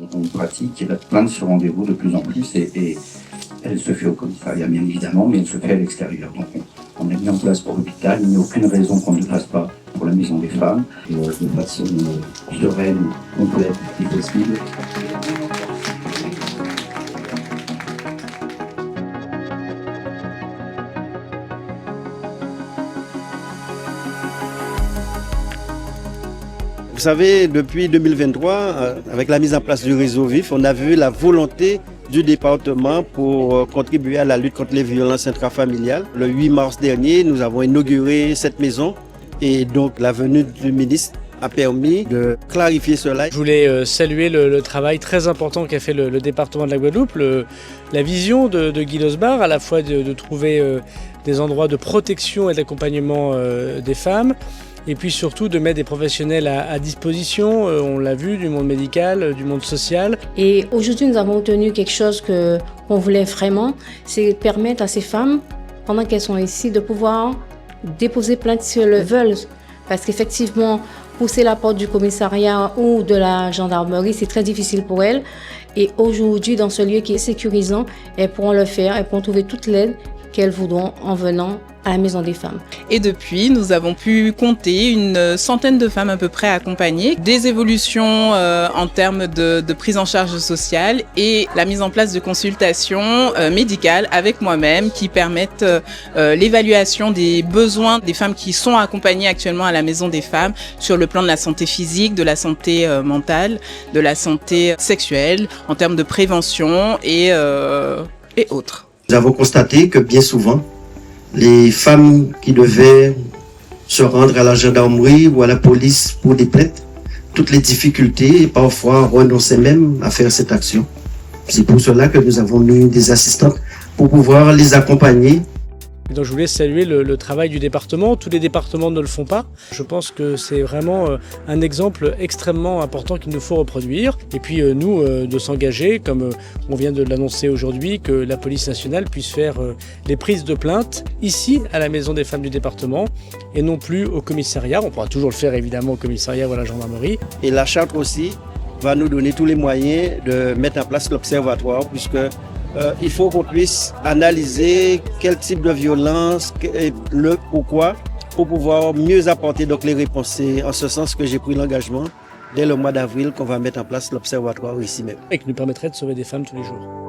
On pratique la plainte sur rendez-vous de plus en plus et elle se fait au commissariat bien évidemment, mais elle se fait à l'extérieur. Donc on a mis en place pour l'hôpital, il n'y a aucune raison qu'on ne le fasse pas pour la maison des femmes, de façon sereine, complète et possible. Vous savez, depuis 2023, avec la mise en place du réseau VIF, on a vu la volonté du département pour contribuer à la lutte contre les violences intrafamiliales. Le 8 mars dernier, nous avons inauguré cette maison et donc la venue du ministre a permis de clarifier cela. Je voulais saluer le travail très important qu'a fait le département de la Guadeloupe, la vision de Guy Losbar, à la fois de trouver des endroits de protection et d'accompagnement des femmes, et puis surtout de mettre des professionnels à disposition, on l'a vu, du monde médical, du monde social. Et aujourd'hui, nous avons obtenu quelque chose qu'on voulait vraiment, c'est permettre à ces femmes, pendant qu'elles sont ici, de pouvoir déposer plainte si elles le veulent. Parce qu'effectivement, pousser la porte du commissariat ou de la gendarmerie, c'est très difficile pour elles. Et aujourd'hui, dans ce lieu qui est sécurisant, elles pourront le faire, elles pourront trouver toute l'aide qu'elles voudront en venant à la Maison des Femmes. Et depuis, nous avons pu compter une centaine de femmes à peu près accompagnées, des évolutions en termes de prise en charge sociale et la mise en place de consultations médicales avec moi-même qui permettent l'évaluation des besoins des femmes qui sont accompagnées actuellement à la Maison des Femmes sur le plan de la santé physique, de la santé mentale, de la santé sexuelle, en termes de prévention et autres. Nous avons constaté que bien souvent, les femmes qui devaient se rendre à la gendarmerie ou à la police pour des plaintes, toutes les difficultés, et parfois renonçaient même à faire cette action. C'est pour cela que nous avons mis des assistantes pour pouvoir les accompagner. Donc je voulais saluer le travail du département. Tous les départements ne le font pas. Je pense que c'est vraiment un exemple extrêmement important qu'il nous faut reproduire. Et puis nous, de s'engager, comme on vient de l'annoncer aujourd'hui, que la police nationale puisse faire les prises de plainte ici, à la Maison des Femmes du département, et non plus au commissariat. On pourra toujours le faire évidemment au commissariat ou à la gendarmerie. Et la charte aussi va nous donner tous les moyens de mettre en place l'observatoire, puisque il faut qu'on puisse analyser quel type de violence, le pourquoi, pour pouvoir mieux apporter donc les réponses. C'est en ce sens que j'ai pris l'engagement dès le mois d'avril qu'on va mettre en place l'observatoire ici même. Et qui nous permettrait de sauver des femmes tous les jours.